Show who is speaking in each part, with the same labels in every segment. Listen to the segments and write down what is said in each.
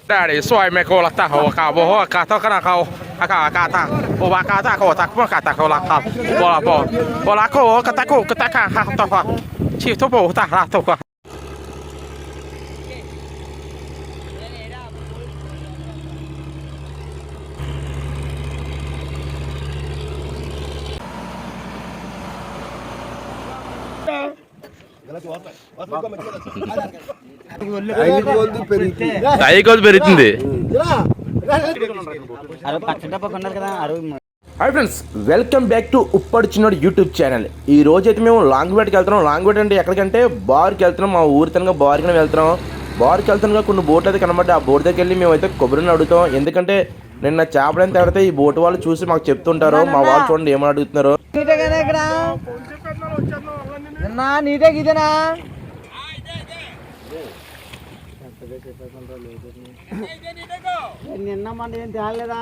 Speaker 1: Dari soy me ko lata ho ka bo ho ka to kana ka ka ta o ba ka ta ko ta ko ka ta ko la ka bo la ko ka ta ka ha ta fa chi to bo ta la to ka పెరుగుతుంది. Hi friends, welcome back to Uppadi Chinnodu YouTube channel. ఈ రోజు అయితే మేము long వేట్కి వెళ్తున్నాం. Long wait అంటే ఎక్కడికంటే బార్కి వెళ్తున్నాం. మా ఊరి తనగా బార్కి వెళ్తున్నాం. బార్కి వెళ్తున్నాగా కొన్ని బోట్లు అయితే కనబడ్డాయి. ఆ బోట్ దగ్గరికి వెళ్ళి మేము అయితే కొబ్బరిని అడుగుతాం. ఎందుకంటే నిన్న చేపలని తేడితే ఈ బోటు వాళ్ళు చూసి మాకు చెప్తుంటారు. మా వాళ్ళు చూడండి ఏమని అడుగుతున్నారు.
Speaker 2: నిన్న మన ఏం తేలేదా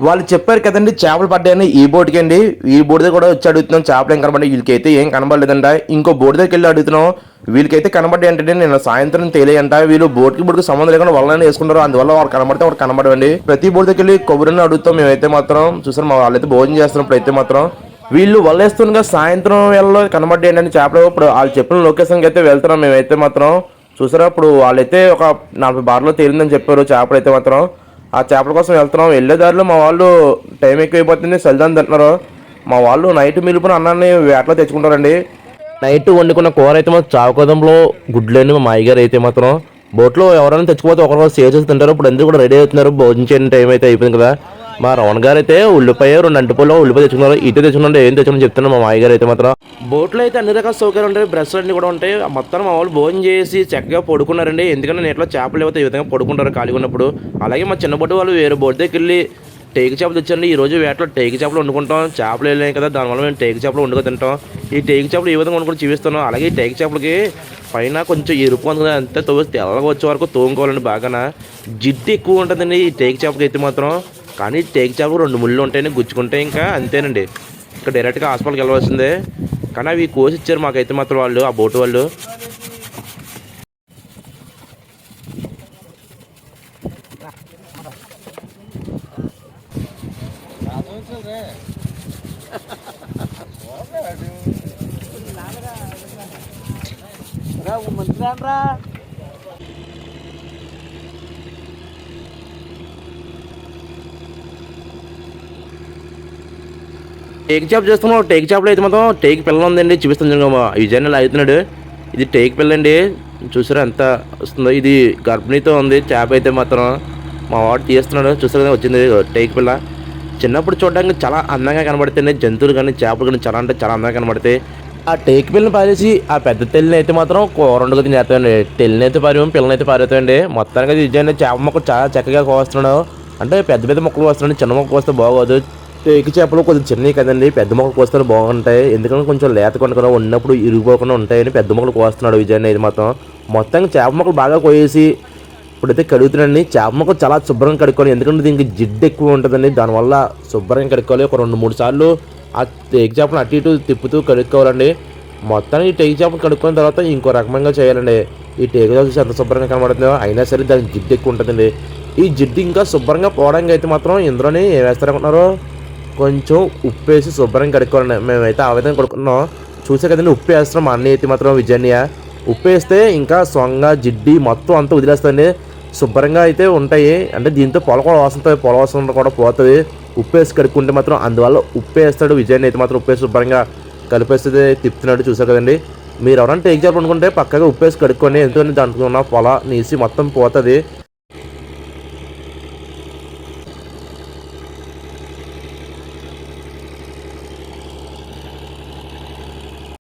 Speaker 1: వాళ్ళు చెప్పారు కదండి చేపలు పడ్డాయని. ఈ బోటుకి అండి, ఈ బోటు దగ్గర కూడా వచ్చి అడుగుతున్నాం చేపలు ఏం కనబడ్డాయి. వీళ్ళకైతే ఏం కనబడలేదంట. ఇంకో బోటు దగ్గరికి వెళ్ళి అడుగుతున్నాం. వీళ్ళకైతే కనబడ్డాయి అంటే నేను సాయంత్రం తెలియంట. వీళ్ళు బోటుకి సంబంధం లేకుండా వాళ్ళని వేసుకుంటారు. అందువల్ల వాళ్ళు కనబడితే వాడు కనబడండి. ప్రతి బోటు దగ్గరికి వెళ్ళి కొబ్బరిని అడుగుతాం. మేమైతే మాత్రం చూసారు, మా వాళ్ళైతే భోజనం చేస్తున్నప్పుడు అయితే మాత్రం వీళ్ళు వల్లేస్తుండగా సాయంత్రం వేళలో కనబడ్డాయి ఏంటంటే చేపలు. ఇప్పుడు వాళ్ళు చెప్పిన లొకేషన్కి అయితే వెళ్తున్నాం. మేమైతే మాత్రం చూసారా, ఇప్పుడు వాళ్ళైతే ఒక 40 బార్లో తేలిందని చెప్పారు చేపలు అయితే మాత్రం. ఆ చేపల కోసం వెళ్తున్నాం. వెళ్ళేదారిలో మా వాళ్ళు టైం ఎక్కువైపోతుంది, సల్దాన్ని తింటున్నారు. మా వాళ్ళు నైట్ మిలుపున అన్నాన్ని వేటలో తెచ్చుకుంటారండి. నైట్ వండుకున్న కూర అయితే మాత్రం చావకోదంలో గుడ్లేని మా మాయగారు అయితే మాత్రం బోట్లో ఎవరైనా తెచ్చుకోపోతే ఒకరికొకరు సేవ్ చేసి తింటారు. ఇప్పుడు అందరూ కూడా రెడీ అవుతున్నారు. భోజనం చేయని టైం అయితే అయిపోయింది కదా. మా రవణ్ గారు అయితే ఉల్లిపాయ 2 అంటిపోలో ఉల్లిపాయ తెచ్చుకున్నారు. ఇటు తెచ్చుకున్నారు. ఏం తెచ్చుకుని చెప్తున్నారు మా మాయగారు అయితే మాత్రం. బోట్లో అయితే అన్ని రకాల సౌకర్యాలు ఉంటాయి. బ్రష్లు అన్ని కూడా ఉంటాయి. మొత్తం మా వాళ్ళు భోజనం చేసి చక్కగా పడుకున్నారండి. ఎందుకంటే నీటిలో చేపలు లేకపోతే ఈ విధంగా పడుకుంటారు ఖాళీగా ఉన్నప్పుడు. అలాగే మా చిన్న బోటు వాళ్ళు వేరే బోటు దగ్గరికి వెళ్ళి టేకు చేపలు తెచ్చండి. ఈ రోజు వేటలో టేకు చేపలు వండుకుంటాం. చేపలు వెళ్ళాయి కదా, దానివల్ల మేము టేకు చేపలు వండుకొని తింటాం. ఈ టేకు చేపలు ఈ విధంగా వండుకొని చూపిస్తున్నాం. అలాగే ఈ టేకు చేపలకి పైన కొంచెం ఎరుపు ఉంది, అంతే తెల్లగా వచ్చే వరకు తోముకోవాలండి. బాగా జిడ్డు ఎక్కువ ఉంటుందండి ఈ టేకు చేపలకి అయితే మాత్రం. కానీ టేకు చేపలు 2 ముళ్ళు ఉంటాయని గుచ్చుకుంటే ఇంకా అంతేనండి. ఇంకా డైరెక్ట్గా హాస్పిటల్కి వెళ్ళవలసిందే. కానీ అవి కోసి ఇచ్చారు మాకైతే మాత్రం వాళ్ళు, ఆ బోటు వాళ్ళు. టేక్ చేప చేస్తున్నాం. టేక్ చేపలు అయితే మాత్రం టేక్ పిల్ల ఉందండి, చూపిస్తాను. విజయన్ అవుతున్నాడు. ఇది టేక్ పిల్ల అండి, చూసారా ఎంత వస్తుందో. ఇది గర్భిణీతో ఉంది చేప అయితే మాత్రం. మా వాడు తీస్తున్నాడు, చూసారు కదా వచ్చింది టేక్ పిల్ల. చిన్నప్పుడు చూడడానికి చాలా అందంగా కనబడుతుంది. జంతువులు కానీ చేపలు కానీ చాలా అంటే చాలా అందంగా కనబడతాయి. ఆ టేక్ పిల్లని పారేసి ఆ పెద్ద తెల్లిని అయితే మాత్రం కూరండుగా తినేస్తాయండి. తెల్లిని అయితే పారేమో, పిల్లని అయితే పారేతాయండి. మొత్తానికి విజయన్ చేప మొక్కలు చాలా చక్కగా కోస్తున్నాడు. అంటే పెద్ద పెద్ద మొక్కలు వస్తున్నాడు, చిన్న మొక్కలు వస్తే బాగోదు. టేకు చేపలు కొంచెం చిన్నవి కదండి, పెద్ద మొక్కలు కోస్తే బాగుంటాయి. ఎందుకంటే కొంచెం లేత కొనుక్కొని ఉన్నప్పుడు ఇరిగిపోకుండా ఉంటాయని పెద్ద మొక్కలు కోస్తున్నాడు విజయన్ అయితే మాత్రం. మొత్తంగా చేప మొక్కలు బాగా కోయేసి ఇప్పుడైతే కడుగుతున్నాండి. చేప మొక్కలు చాలా శుభ్రంగా కడుక్కోవాలి. ఎందుకంటే దీనికి జిడ్డు ఎక్కువ ఉంటుందండి, దానివల్ల శుభ్రంగా కడుక్కోవాలి. ఒక 2-3 సార్లు ఆ టేకు చేపలు అటు ఇటు తిప్పుతూ కడుక్కోవాలండి. మొత్తానికి ఈ టేకు చేపలు కడుక్కున్న తర్వాత ఇంకో రకంగా చేయాలండి. ఈ టేకు చేపలు చూసి ఎంత శుభ్రంగా కనబడుతుందో, అయినా సరే దానికి జిడ్డు ఎక్కువ ఉంటుందండి. ఈ జిడ్డు ఇంకా శుభ్రంగా పోవడానికి అయితే మాత్రం ఇందులోనే ఏం వేస్తారనుకుంటున్నారో, కొంచెం ఉప్పు వేసి శుభ్రంగా కడుక్కోవాలండి. మేమైతే ఆ విధంగా కడుక్కున్నాం. చూసే కదండి ఉప్పు వేస్తున్నాం. మా అన్నయ్య అయితే మాత్రం విజయన్య ఉప్పు వేస్తే ఇంకా సొంగ జిడ్డి మొత్తం అంతా వదిలేస్తుంది. శుభ్రంగా అయితే ఉంటాయి. అంటే దీంతో పొల వాసన కూడా పోతుంది ఉప్పు వేసి కడుక్కుంటే మాత్రం. అందువల్ల ఉప్పు వేస్తాడు విజయన్ అయితే మాత్రం. ఉప్పు వేసి శుభ్రంగా కలిపేస్తే తిప్పుతున్నాడు. చూసారు కదండి. మీరు ఎవరైనా టేక్ చేపలు అనుకుంటే పక్కగా ఉప్పు వేసి కడుక్కోండి. ఎందుకంటే దాంట్లో ఉన్న పొల నీసి మొత్తం పోతుంది.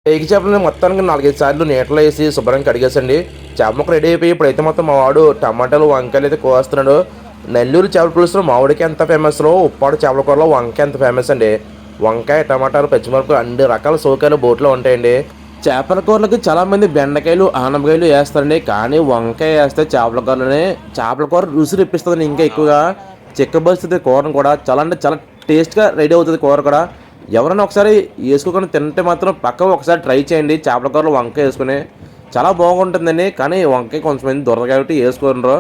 Speaker 1: టేకు చేపలని మొత్తానికి 4-5 సార్లు నీటిలో వేసి శుభ్రంగా కడిగేసండి. చేప మొక్క రెడీ అయిపోయి ఇప్పుడైతే మొత్తం మా వాడు టమాటాలు వంకాయలు అయితే కోస్తున్నాడు. నెల్లూరు చేపల పులుసులో మామిడికాయ ఎంత ఫేమస్లో ఉప్పాడు చేపల కూరలో వంకాయ ఎంత ఫేమస్ అండి. వంకాయ, టమాటాలు, పచ్చిమిరపకాయలు అన్ని రకాల సోకాయలు బోట్లో ఉంటాయండి. చేపల కూరలకి చాలామంది బెండకాయలు, ఆనపకాయలు వేస్తారండి. కానీ వంకాయ వేస్తే చేపల కూరలోనే చేపల కూర రుచి రెప్పిస్తుంది. ఇంకా ఎక్కువగా చిక్కబరుస్తుంది కూరను కూడా. చాలా అంటే చాలా టేస్ట్గా రెడీ అవుతుంది కూర కూడా. ఎవరైనా ఒకసారి వేసుకోకుండా తింటే మాత్రం పక్క ఒకసారి ట్రై చేయండి. చేపల కూరలో వంకాయ వేసుకుని చాలా బాగుంటుందండి. కానీ వంకాయ కొంతమంది దొరద కాబట్టి వేసుకోరు.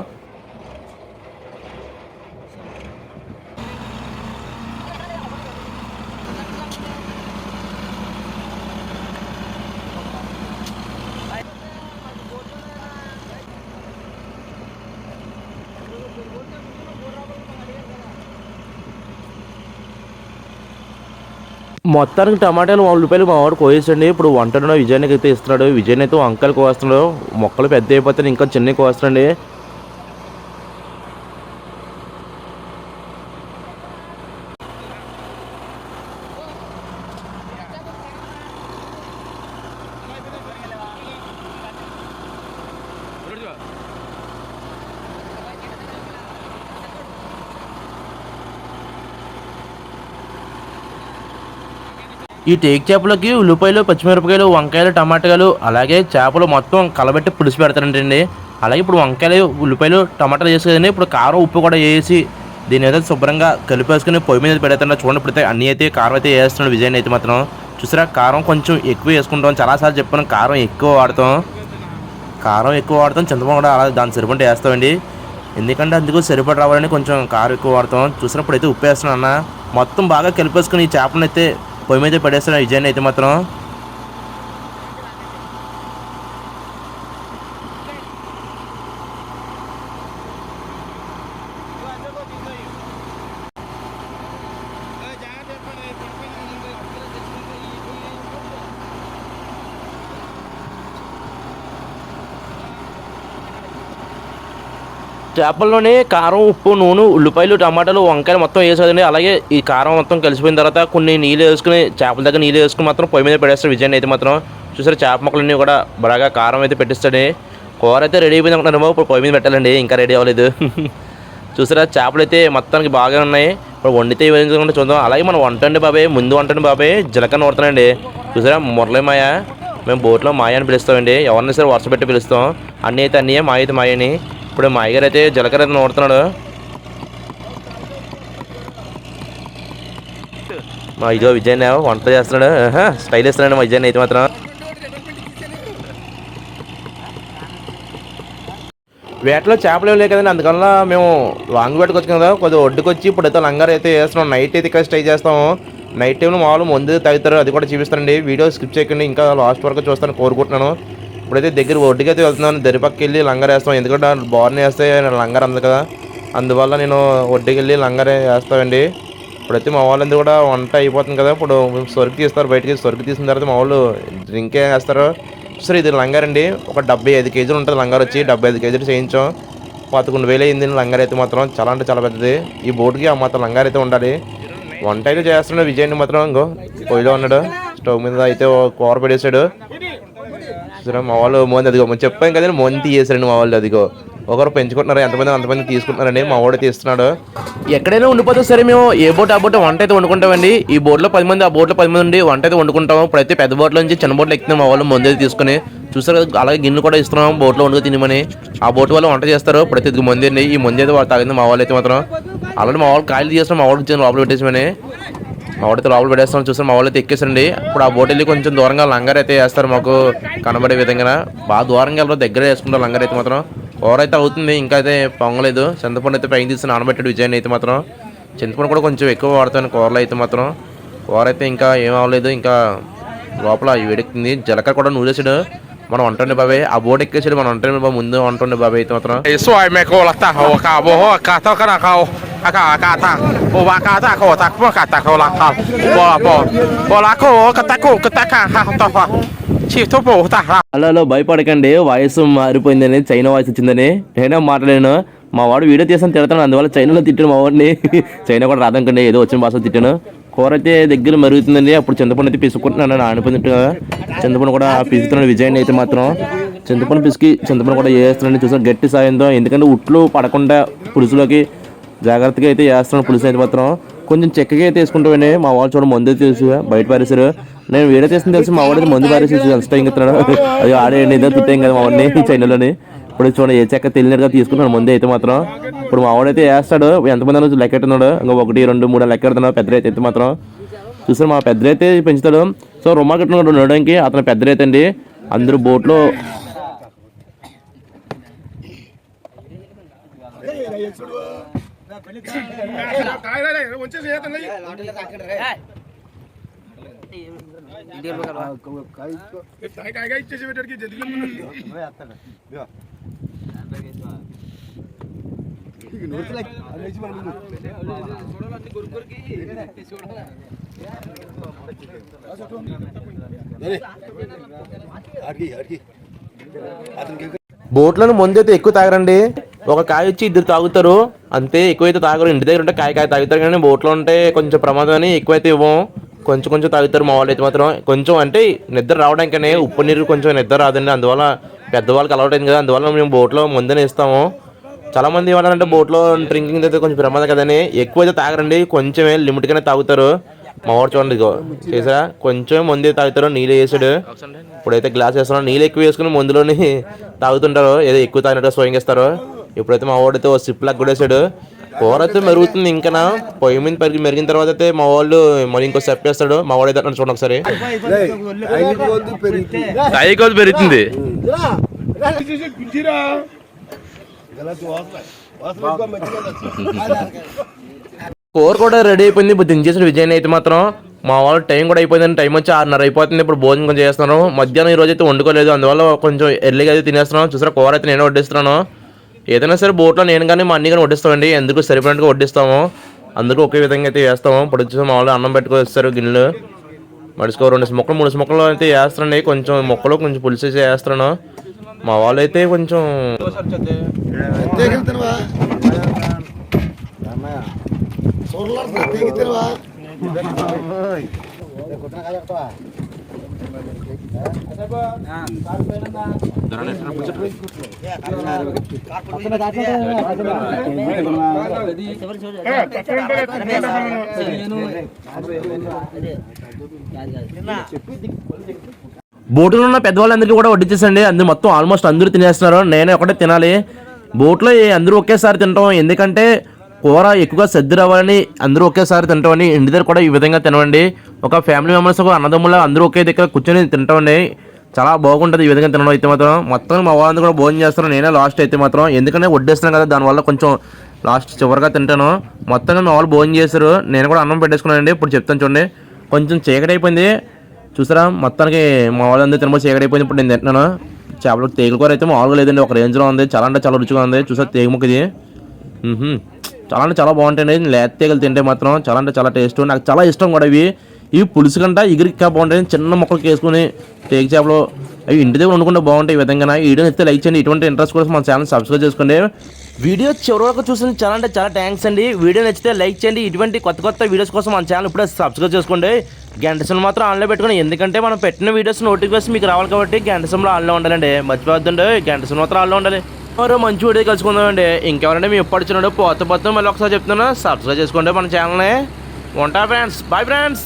Speaker 1: మొత్తానికి టమాటాలు 100 రూపాయలు మా వాడు కోసేసండి. ఇప్పుడు వంటలో విజయానికి అయితే ఇస్తున్నాడు. విజయన్ అయితే వంకాయలు కోస్తున్నాడు. మొక్కలు పెద్ద అయిపోతే ఇంకా చిన్నవి కోస్తాడండి. ఈ టేక్ చేపలకి ఉల్లిపాయలు, పచ్చిమిరపకాయలు, వంకాయలు, టమాటాలు అలాగే చేపలు మొత్తం కలబెట్టి పులుసు పెడతారంటండి. అలాగే ఇప్పుడు వంకాయలు, ఉల్లిపాయలు, టమాటాలు వేసి కదండి. ఇప్పుడు కారం, ఉప్పు కూడా వేసి దీని అయితే శుభ్రంగా కలిపేసుకుని పొయ్యి మీద పెడతాడు. చూడండి ఇప్పుడైతే అన్నీ అయితే కారం అయితే వేస్తున్నాడు విజయన్ అయితే మాత్రం. చూసారా కారం కొంచెం ఎక్కువ వేసుకుంటాం. చాలాసార్లు చెప్పాను కారం ఎక్కువ వాడతాం. చింతపండు కూడా అలా దాని సరిపడి వేస్తామండి. ఎందుకంటే అందుకు సరిపడి రావాలని కొంచెం కారం ఎక్కువ వాడతాం. చూసినప్పుడు అయితే ఉప్పు వేస్తున్నాను అన్న. మొత్తం బాగా కలిపేసుకుని ఈ చేపలను అయితే పొయ్యి మీద పడేస్తున్నా విజయన్ అయితే మాత్రం. చేపల్లోనే కారం, ఉప్పు, నూనె, ఉల్లిపాయలు, టమాటాలు, వంకాయలు మొత్తం వేసేదండి. అలాగే ఈ కారం మొత్తం కలిసిపోయిన తర్వాత కొన్ని నీళ్ళు వేసుకుని చేపల దగ్గర నీళ్ళు వేసుకుని మాత్రం పొయ్యి మీద పెట్టేస్తాడు విజయన్ అయితే మాత్రం. చూసారు చేప ముక్కలన్నీ కూడా బాగా కారం అయితే పెట్టిస్తాడు. కూర అయితే రెడీ అయిపోయింది అనుకుంటున్నాము. ఇప్పుడు పొయ్యి మీద పెట్టాలండి, ఇంకా రెడీ అవ్వలేదు. చూసారా చేపలు అయితే మొత్తానికి బాగా ఉన్నాయి. ఇప్పుడు వండితే ఇవ్వకుండా చూద్దాం. అలాగే మనం వంటండి బాబాయ్, ముందు వంటండి బాబాయ్ జీలకర్ర నూరుతానండి. చూసారా మురళీమాయ, మేము బోట్లో మాయ అని పిలుస్తామండి. ఎవరిని సరే వరుస పెట్టి పిలుస్తాం. అన్నీ అయితే అన్నీయే, మాయ అయితే మాయని. ఇప్పుడు మా అయ్యగారు అయితే జీలకర్ర అయితే నూడుతున్నాడు. మా ఇదో విజయన్ వంట చేస్తున్నాడు. స్టైల్ ఇస్తున్నాడు మా విజయన్ అయితే మాత్రం. వేటలో చేపలు లేవు కదండి, అందువల్ల మేము లాంగ్ వేటకు వచ్చాం కదా, కొద్దిగా ఒడ్డుకు వచ్చి ఇప్పుడైతే లంగారు అయితే వేస్తున్నాం. నైట్ అయితే ఇక్కడ స్టే చేస్తాము. నైట్ టైంలో మామూలు ముందు తాగుతారు, అది కూడా చూపిస్తానండి. వీడియో స్కిప్ చేయకండి, ఇంకా లాస్ట్ వరకు చూస్తాను కోరుకుంటున్నాను. ఇప్పుడైతే దగ్గర ఒడ్డుకి అయితే వెళ్తున్నాను. దరిపక్కకి వెళ్ళి లంగర్ వేస్తాం. ఎందుకంటే బోర్ని వేస్తే లంగర్ అంది కదా, అందువల్ల నేను ఒడ్డుకి వెళ్ళి లంగర్ వేస్తామండి. ఇప్పుడైతే మా వాళ్ళందరూ కూడా వంట అయిపోతుంది కదా, ఇప్పుడు సొరికి తీస్తారు. బయటకి సొరికి తీసిన తర్వాత మా వాళ్ళు డ్రింకే వేస్తారు. సరే ఇది లంగర్ అండి. ఒక 75 కేజీలు ఉంటుంది లంగర్ వచ్చి. 75 కేజీలు చేయించాం. 11,000 అయింది లంగర్ అయితే మాత్రం. చాలా అంటే చాలా పెద్దది. ఈ బోటుకి ఆ మాత్రం లంగర్ అయితే ఉండాలి. వంట అయితే చేస్తున్నాడు విజయన్ని మాత్రం. ఇంకో పొయ్యిలో ఉన్నాడు, స్టవ్ మీద అయితే కూర పెట్టేశాడు. మా వాళ్ళు మొంది అదిగో చెప్పాం కదండి, మొంది తీసేసారండి మా వాళ్ళు. అదిగో ఒకరు పెంచుకుంటున్నారు, ఎంతమంది అంతమంది తీసుకుంటున్నారండి. మా వాడు తీస్తున్నాడు. ఎక్కడైనా ఉండిపోతే సరే మేము ఏ బోట్ ఆ బోట్ వంట అయితే వండుకుంటామండి. ఈ బోట్లో 10 మంది, ఆ బోట్లో 10 మంది ఉండి వంట అయితే వండుకుంటాము. ఇప్పుడైతే పెద్ద బోట్లో నుంచి చిన్న బోట్లో ఎక్కుతున్నాం మా వాళ్ళు ముందు తీసుకుని. చూస్తారు కదా, అలాగే గిన్నె కూడా ఇస్తున్నాం బోట్లో వండుకు తినమని. ఆ బోట్ వాళ్ళు వంట చేస్తారు. ఇప్పుడైతే ఇది మంది అండి. ఈ మంది అయితే తాగింది మా వాళ్ళు అయితే మాత్రం. అలాగే మా వాళ్ళు కాయలు చేస్తాం, మా వాళ్ళు లోపల పెట్టేసామని. మా వాడితే లోపల పెట్టేస్తాం. చూసాం మా వాళ్ళు అయితే ఎక్కేసండి. ఇప్పుడు ఆ బోట్ వెళ్ళి కొంచెం దూరంగా లంగర్ అయితే వేస్తారు, మాకు కనబడే విధంగా. బాగా దూరంగా వెళ్ళరు, దగ్గర వేసుకుంటారు లంగర్ అయితే మాత్రం. కూర అయితే అవుతుంది, ఇంకా అయితే పొంగలేదు. చింతపండు అయితే పైన తీసి నానబెట్టాడు విజయన్ అయితే మాత్రం. చింతపండు కూడా కొంచెం ఎక్కువ వాడతాను కూరలో అయితే మాత్రం. కూర అయితే ఇంకా ఏం అవ్వలేదు, ఇంకా లోపల వేడెక్కింది. జీలకర్ర కూడా నూరేసాడు. మనం వంటండి బాబాయ్, ఆ బోట్ ఎక్కేసాడు. మనం వంటండి బాబు, ముందు వంటండి బాబాయ్ అయితే మాత్రం. హలో భయపడకండి, వాయిస్ మారిపోయిందని, చైనా వాయిస్ వచ్చిందని. నేనే మాట్లాడాను. మా వాడు వీడియో తీసాను తిడతాను, అందువల్ల చైనాలో తిట్టాను మా వాడిని. చైనా కూడా రాదనుకోండి, ఏదో వచ్చిన భాష తిట్టాను. కూర అయితే దగ్గర మరుగుతుందండి. అప్పుడు చింతపండు అయితే పిసుకుంటున్నాను, నానిపోయినట్టుగా. చింతపండు కూడా పిసుకుతున్నాడు విజయన్ అయితే మాత్రం. చింతపండు పిసికి చింతపండు కూడా వేస్తున్నాను. చూసాను గట్టి సాయంతో, ఎందుకంటే ఉట్లు పడకుండా పులుసులోకి జాగ్రత్తగా అయితే వేస్తున్నాడు పులుసు అయితే మాత్రం. కొంచెం చెక్కగా అయితే వేసుకుంటామండి. మా వాళ్ళు చూడ మందు తెలుసు బయట పారేసారు. నేను వీడియో తీసిన తెలిసి మా వాడికి మందు పారేసి అలసిట ఇంకుతున్నాడు. అది ఆడేయండి ఏదో తిట్టాం కదా మా వాడిని చైనాలోని. ఇప్పుడు చూడండి ఏ చెక్క తెలియనట్టుగా తీసుకుంటున్నాడు ముందు అయితే మాత్రం. ఇప్పుడు మా వాడైతే వేస్తాడు. ఎంతమంది అన్న లెక్కెడుతున్నాడు. ఇంకా 1, 2, 3 లెక్కెడుతున్నాడు. పెద్ద రైతు అయితే మాత్రం చూసారు మా పెద్ద రైతే పెంచుతాడు. సో రుమాలు కట్టుకున్నాడు నడడానికి అతను పెద్ద రైతు అండి. అందరూ బోట్లో బోట్లను ముందైతే ఎక్కువ తాగరండి. ఒక కాయ వచ్చి 2 తాగుతారు అంతే. ఎక్కువైతే తాగరు. ఇంటి దగ్గర ఉంటే కాయ తాగుతారు కానీ బోట్లో ఉంటే కొంచెం ప్రమాదం అని ఎక్కువైతే ఇవ్వం. కొంచెం తాగుతారు మా వాళ్ళు అయితే మాత్రం. కొంచెం అంటే నిద్ర రావడానికనే ఉప్పు నీరు కొంచెం నిద్ర రాదండి. అందువల్ల పెద్దవాళ్ళకి అలవాటు అయింది కదా, అందువల్ల మేము బోట్లో ముందనే ఇస్తాము. చాలా మంది ఏమన్నారంటే బోట్లో డ్రింకింగ్ అయితే కొంచెం ప్రమాదం కదని ఎక్కువైతే తాగరండి. కొంచెమే లిమిట్గానే తాగుతారు. మా వాడు చూడండి ఇగో చేసారా కొంచెం ముందే తాగుతారు. నీళ్ళు వేసాడు. ఇప్పుడైతే గ్లాస్ వేస్తున్నాడు. నీళ్ళు ఎక్కువ వేసుకుని ముందులోని తాగుతుంటారు. ఏదో ఎక్కువ తాగినట్టు స్వయం ఇస్తారు. ఇప్పుడైతే మా వాడైతే ఓ సిప్ లాగా కూడా వేసాడు. కూర అయితే మెరుగుతుంది. ఇంకా పొయ్యి మీద మెరిగిన తర్వాత అయితే మా వాళ్ళు మరి ఇంకో స్టెప్ వేస్తాడు. మా వాడు అయితే చూడండి ఒకసారి కొద్ది పెరుగుతుంది. కూర కూడా రెడీ అయిపోయింది. ఇప్పుడు దించేసిన విజయన్ అయితే మాత్రం మా వాళ్ళు టైం కూడా అయిపోయింది. టైం వచ్చి 6:30 అయిపోతుంది. ఇప్పుడు భోజనం కొంచెం చేస్తున్నాను. మధ్యాహ్నం ఈ రోజు అయితే వండుకోలేదు. అందువల్ల కొంచెం ఎర్లీగా అయితే తినేస్తున్నాను. చూసారా కూర అయితే నేను వడ్డిస్తున్నాను. ఏదైనా సరే బోట్లో నేను కానీ మా అన్ని కానీ వడ్డిస్తామండి. ఎందుకు సరిపడినట్టుగా వడ్డిస్తాము. అందుకు ఒకే విధంగా అయితే వేస్తాము. ఇప్పుడు వచ్చేసి మా వాళ్ళు అన్నం పెట్టుకొని వస్తారు గిన్నెలు మడుచుకో 2 ముక్కలు 3 ముక్కలు అయితే వేస్తానండి. కొంచెం ముక్కలు కొంచెం పులుసు వేసి వేస్తున్నాను. మా వాళ్ళు అయితే కొంచెం బోటులో ఉన్న పెద్దవాళ్ళందరికీ కూడా వడ్డించేసండి. అందరూ మొత్తం ఆల్మోస్ట్ అందరూ తినేస్తున్నారు. నేనే ఒకటే తినాలి. బోట్లో అందరూ ఒకేసారి తింటాం. ఎందుకంటే కూర ఎక్కువగా సర్ది రావాలని అందరూ ఒకేసారి తింటామండి. ఇంటి దగ్గర కూడా ఈ విధంగా తినవండి. ఒక ఫ్యామిలీ మెంబర్స్ ఒక అన్నదమ్ముల అందరూ ఒకే దగ్గర కూర్చొని తింటామండి. చాలా బాగుంటుంది ఈ విధంగా తినడం అయితే మాత్రం. మొత్తం మా వాళ్ళందరూ కూడా భోజనం చేస్తారు. నేనే లాస్ట్ అయితే మాత్రం ఎందుకంటే వడ్డేస్తున్నాను కదా, దానివల్ల కొంచెం లాస్ట్ చివరిగా తింటాను. మొత్తంగా మా వాళ్ళు భోజనం చేశారు. నేను కూడా అన్నం పెట్టేసుకున్నానండి. ఇప్పుడు చెప్తాను చూడండి. కొంచెం చీకటి అయిపోయింది చూసారా. మొత్తానికి మా వాళ్ళందరూ తినబోయి చీకటి అయిపోయింది. ఇప్పుడు నేను తింటున్నాను. చేపల తేగ కూర అయితే మామూలుగా లేదండి. ఒక రేంజ్లో ఉంది. చాలా అంటే చాలా రుచిగా ఉంది. చూసారా తేగ ముక్క ఇది చాలా అంటే చాలా బాగుంటాయండి. లేత తీగలు తింటే మాత్రం చాలా అంటే చాలా టేస్ట్. నాకు చాలా ఇష్టం కూడా ఇవి పులుసు కంటే ఎగిరికా బాగుంటాయి. చిన్న మొక్కలకి వేసుకుని తేగ చేపలు అవి ఇంటి దగ్గర వండుకుంటే బాగుంటాయి. ఈ విధంగా ఈ వీడియో అయితే లైక్ చేయండి. ఇటువంటి ఇంట్రెస్ట్ కోసం మన ఛానల్ సబ్స్క్రైబ్ చేసుకోండి. వీడియో చివరి వరకు చూసిన చాలా అంటే చాలా థ్యాంక్స్ అండి. వీడియో నచ్చితే లైక్ చేయండి. ఇటువంటి కొత్త వీడియోస్ కోసం మన ఛానల్ ఇప్పుడే సబ్స్క్రైబ్ చేసుకోండి. గంట సమయం మాత్రం ఆన్లో పెట్టుకోండి. ఎందుకంటే మనం పెట్టిన వీడియోస్ నోటిఫికేషన్ మీకు రావాలి కాబట్టి గంట సమయంలో ఆన్లో ఉండాలండి. మర్చిపోద్దండి గంట సమయం మాత్రం ఆన్లో ఉండాలి. మరో మంచి వీడియో కలుసుకుందామండి. ఇంకెవరంటే మేము ఎప్పుడు వచ్చినాడు పోత మళ్ళీ ఒకసారి చెప్తున్నా సబ్స్క్రైబ్ చేసుకోండి మన ఛానల్ని. ఉంటా ఫ్రెండ్స్. Bye friends.